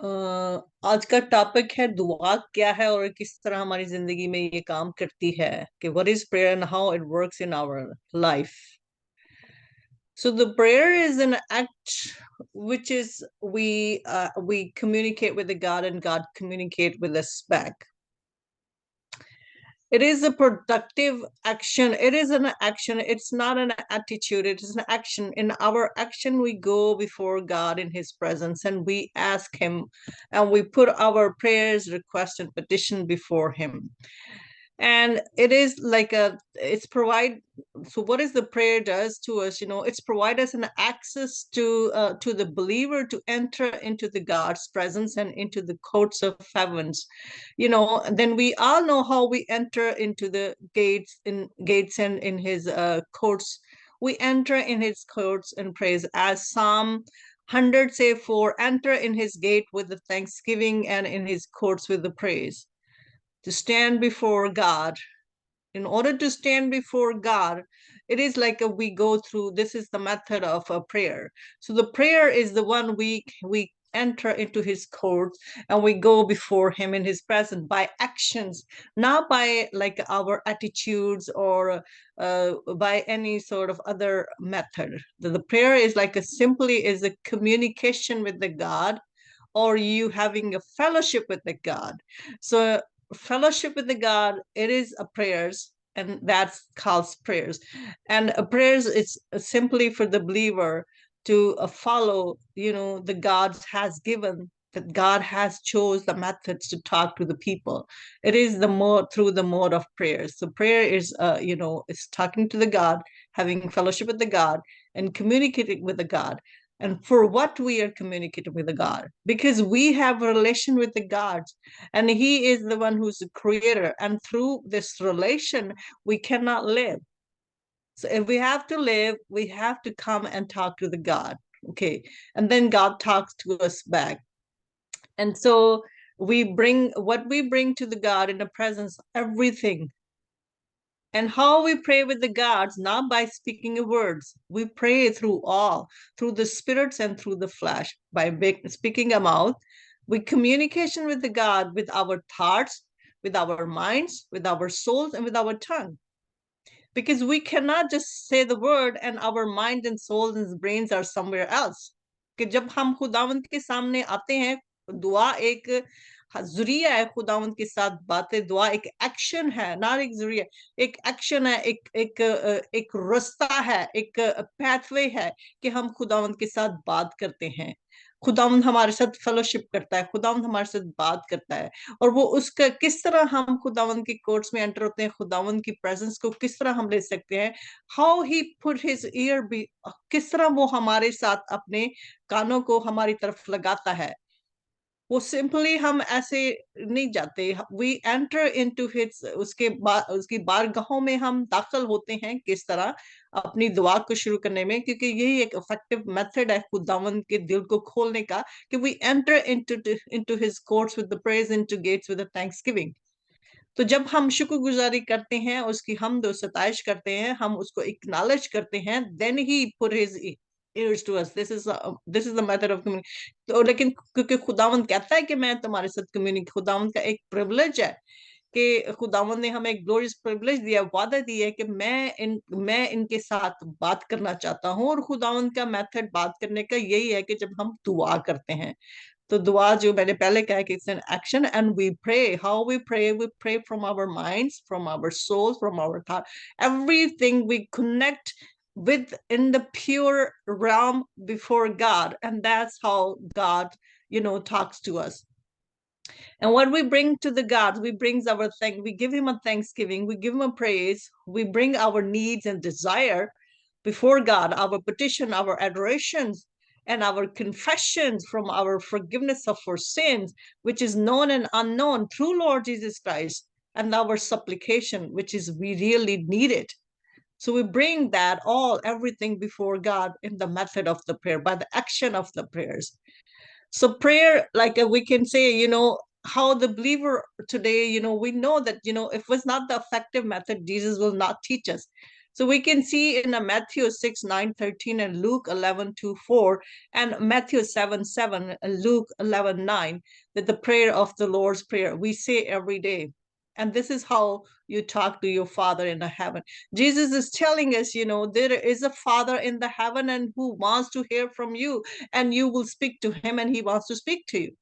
आज का टॉपिक है दुआ क्या है और किस तरह हमारी जिंदगी में ये काम करती है कि what is prayer and how it works in our life. So the prayer is an act which is we communicate with the God and God communicate with us back. It is a productive action. It is an action. It's not an attitude. It is an action. In our action, we go before God in His presence and we ask Him and we put our prayers, request, and petition before Him. And it is like it's provide. So what is the prayer does to us? It's provide us an access to the believer to enter into the God's presence and into the courts of heavens. Then we all know how we enter into the gates and in His courts. We enter in His courts and praise, as Psalm 100 say, for enter in His gate with the thanksgiving and in His courts with the praise. To stand before God, in order to stand before God, it is like we go through, this is the method of a prayer. So the prayer is the one we enter into His court and we go before Him in His presence by actions, not by like our attitudes or by any sort of other method. The prayer is like simply is a communication with the God, or you having a fellowship with the God. So fellowship with the God, it is a prayers, and that's calls prayers. And a prayers is simply for the believer to follow, the God has given, that God has chose the methods to talk to the people. It is the mode through the mode of prayers. So prayer is, it's talking to the God, having fellowship with the God, and communicating with the God. And for what we are communicating with the God, because we have a relation with the God, and He is the one who's the creator. And through this relation, we cannot live. So if we have to live, we have to come and talk to the God. Okay. And then God talks to us back. And so we bring what we bring to the God in the presence, everything. And how we pray with the gods, not by speaking of words. We pray through all, through the spirits and through the flesh. By speaking a mouth, we communication with the God with our thoughts, with our minds, with our souls, and with our tongue. Because we cannot just say the word and our mind and souls and brains are somewhere else. कि जब हम खुदावंत के सामने आते हैं, दुआ एक जरिया है खुदावंत के साथ बातें. दुआ एक एक्शन है, ना एक जरिया, एक एक्शन है, एक रास्ता है, एक पैथवे है कि हम खुदावंत के साथ बात करते हैं. खुदावंद हमारे साथ फेलोशिप करता है, खुदावंद हमारे साथ बात करता है. और वो उसका किस तरह हम खुदावंद के कोर्ट्स में एंटर होते हैं, खुदावंद की प्रेजेंस को किस तरह हम ले सकते हैं, how he put his ear be, किस तरह वो हमारे साथ अपने कानों को हमारी तरफ लगाता है. वो सिंपली हम ऐसे नहीं जाते. वी एंटर इनटू हिज, उसकी बारगाहों में हम दाखिल होते हैं किस तरह अपनी दुआ को शुरू करने में, क्योंकि यही एक इफेक्टिव मेथड है खुदावंद के दिल को खोलने का, कि we enter into his courts with the praise, into gates with the thanksgiving. तो जब हम शुक्रगुजारी करते हैं, उसकी हमद और सताइश करते हैं, हम उसको एक्नॉलेज करते हैं, then he put his ears to us. This is the method of communication. तो लेकिन क्योंकि खुदावंद कहता है कि मैं तुम्हारे साथ कम्युनिकेट, खुदावंद का एक प्रिविलेज है कि खुदावंद ने हमें एक ग्लोरियस प्रिविलेज दिया, वादा दिया है कि मैं इनके साथ बात करना चाहता हूँ. और खुदावंद का मेथड बात करने का यही है कि जब हम दुआ करते हैं, तो दुआ जो मैंने पहले कहा कि it's an action. And we pray, how we pray from our minds, from our souls, from our thought, everything we connect with in the pure realm before God, and that's how God talks to us. And what we bring to the God, we give Him a thanksgiving, we give Him a praise, we bring our needs and desire before God, our petition, our adorations, and our confessions from our forgiveness of our sins, which is known and unknown, through Lord Jesus Christ, and our supplication, which is we really need it. So we bring that everything before God in the method of the prayer, by the action of the prayers. So prayer, like we can say, how the believer today, we know that, if it's not the effective method, Jesus will not teach us. So we can see in Matthew 6, 9, 13, and Luke 11, 2, 4, and Matthew 7, 7, and Luke 11, 9, that the prayer of the Lord's Prayer we say every day. And this is how you talk to your Father in the heaven. Jesus is telling us, there is a Father in the heaven and who wants to hear from you, and you will speak to him, and he wants to speak to you.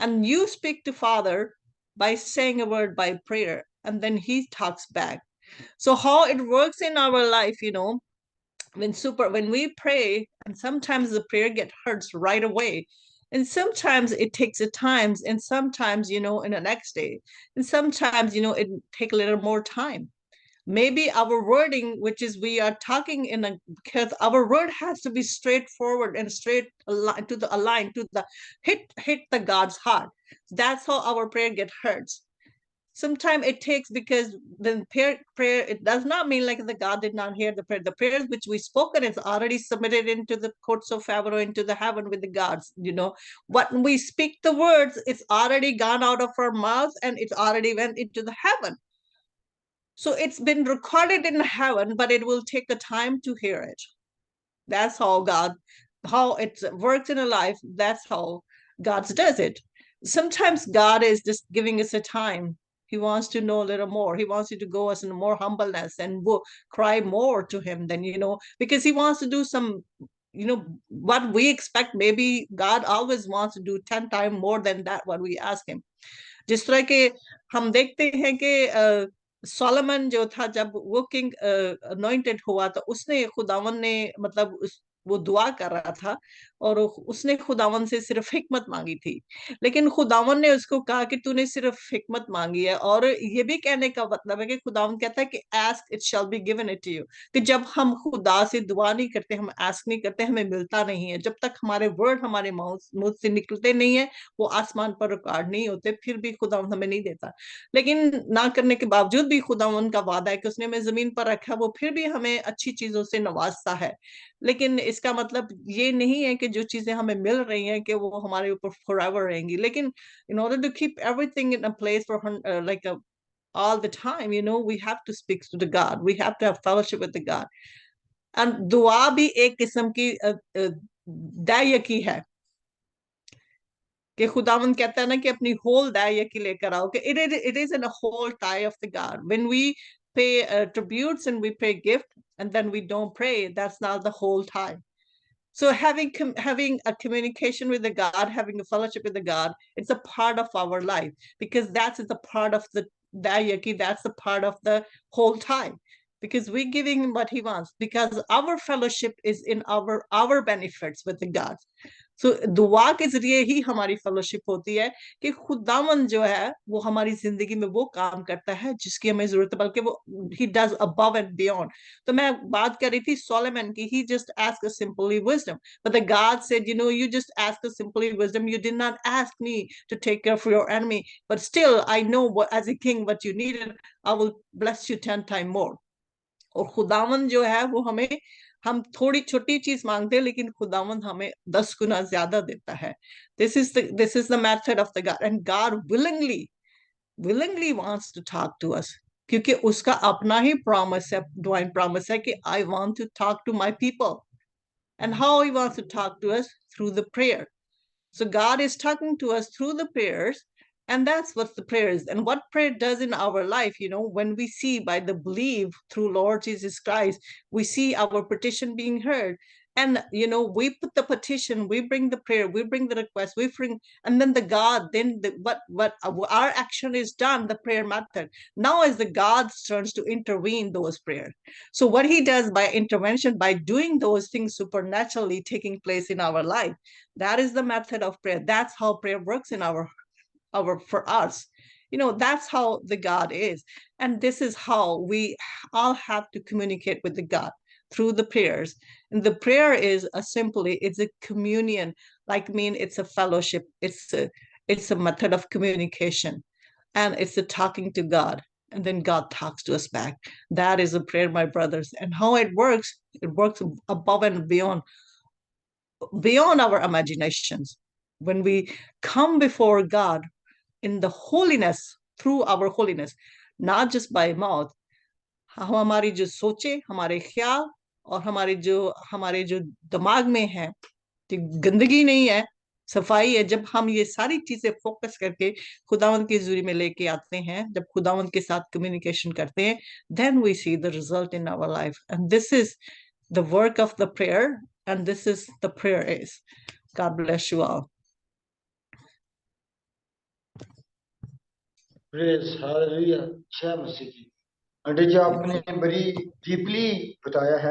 And you speak to Father by saying a word by prayer, and then he talks back. So how it works in our life, when we pray, and sometimes the prayer get hurts right away, and sometimes it takes a time, and sometimes in the next day, and sometimes it take a little more time. Maybe our wording, which is we are talking because our word has to be straightforward and straight to the align to the hit the God's heart. That's how our prayer get hurts. Sometimes it takes, because the prayer, it does not mean like the God did not hear the prayer. The prayers which we spoken is already submitted into the courts of heaven or into the heaven with the gods. When we speak the words, it's already gone out of our mouths and it's already went into the heaven. So it's been recorded in heaven, but it will take the time to hear it. That's how it works in a life. That's how God does it. Sometimes God is just giving us a time. He wants to know a little more. He wants you to go us in more humbleness and cry more to him than, because he wants to do some, what we expect. Maybe God always wants to do 10 times more than that, what we ask him. जिस तरह के हम देखते हैं कि Solomon जो था, जब वो किंग अनॉइंटेड हुआ, तो उसने खुदावन ने मतलब वो दुआ कर रहा था और उसने खुदावन से सिर्फ हिकमत मांगी थी, लेकिन खुदावन ने उसको कहा कि तूने सिर्फ हिकमत मांगी है। और ये भी कहने का मतलब है कि खुदावन कहता है कि ask it shall be given it to you, कि जब हम खुदा से दुआ नहीं करते, हम आस्क नहीं करते, हमें मिलता नहीं है। जब तक हमारे वर्ड हमारे मुंह से निकलते नहीं है, वो आसमान पर रिकॉर्ड नहीं होते, फिर भी खुदा हमें नहीं देता। लेकिन ना करने के बावजूद भी खुदा उनका वादा है कि उसने हमें जमीन पर रखा, वो फिर भी हमें अच्छी चीजों से नवाजता है। लेकिन इसका मतलब ये नहीं है कि जो चीजें हमें मिल रही हैं कि वो हमारे ऊपर फॉरएवर रहेंगी। लेकिन in order to keep everything in a place for all the time, we have to speak to the God. We have to have fellowship with the God. And दुआ भी एक किस्म की दायकी है कि खुदावंद कहता है ना कि अपनी होल दायकी लेकर आओ, कि it is in a whole tie of the God. When we pay tributes and we pay gift and then we don't pray, that's not the whole tie. So having a communication with the God, having a fellowship with the God, it's a part of our life, because that's the part of the dayaki, that's the part of the whole time, because we're giving him what he wants, because our fellowship is in our benefits with the God. सो दुआ के जरिए ही हमारी fellowship होती है कि खुदावन जो है वो हमारी जिंदगी में वो काम करता है जिसकी हमें जरूरत है, बल्कि वो ही डज अबव एंड बियॉन्ड। तो मैं बात कर रही थी सोलोमन की, he just asked a simply wisdom, but the God said, you just asked a simply wisdom, you did not ask me to take care of your enemy, but still I know what, as a king, what you needed, I will bless you 10 times more. और खुदावन जो है वो हमें, हम थोड़ी छोटी चीज मांगते हैं लेकिन खुदावन हमें 10 गुना ज्यादा देता है। this is the method of the God, and God willingly wants to talk to us, क्योंकि उसका अपना ही प्रॉमिस है, डिवाइन प्रॉमिस है कि I want to talk to my people. And how he wants to talk to us? Through the prayer. So God is talking to us through the prayers, and that's what the prayer is. And what prayer does in our life, when we see by the belief through Lord Jesus Christ, we see our petition being heard. And we put the petition, we bring the prayer, we bring the request, we bring, and then the God, then what our action is done, the prayer method. Now is the God's turns to intervene those prayers. So what he does by intervention, by doing those things supernaturally taking place in our life, that is the method of prayer. That's how prayer works in our for us. That's how the God is. And this is how we all have to communicate with the God, through the prayers. And the prayer is it's a communion, it's a fellowship, it's a method of communication, and it's a talking to God, and then God talks to us back. That is a prayer, my brothers. And how it works above and beyond our imaginations. When we come before God in the holiness, through our holiness, not just by mouth, हम हमारी जो सोचे, हमारे ख्याल और हमारे जो दिमाग में है, कि गंदगी नहीं है, सफाई है, जब हम ये सारी चीजें फोकस करके खुदावंद की हजूरी में लेके आते हैं, जब खुदावंद के साथ कम्युनिकेशन करते हैं, then we see the result in our life, and this is the work of the prayer, and this is the prayer is. God bless you all. Praise hallelujah, जय मसीह की। आंटी जी आपने बड़ी डीपली बताया है